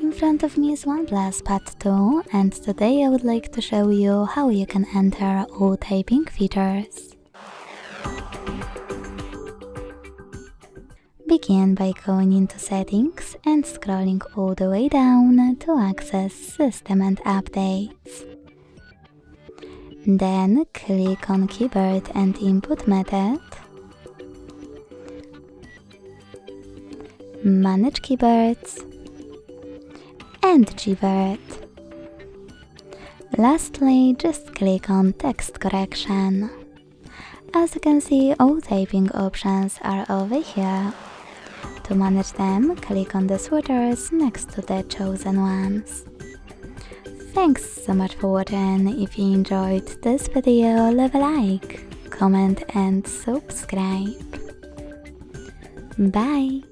In front of me is OnePlus Pad 2, and today I would like to show you how you can enter all typing features. Begin by going into Settings and scrolling all the way down to access System and Updates. Then click on Keyboard and Input Method, Manage Keyboards, and Gborad. Lastly, just click on Text Correction. As you can see, all typing options are over here. To manage them, click on the switchers next to the chosen ones. Thanks so much for watching. If you enjoyed this video, leave a like, comment and subscribe. Bye!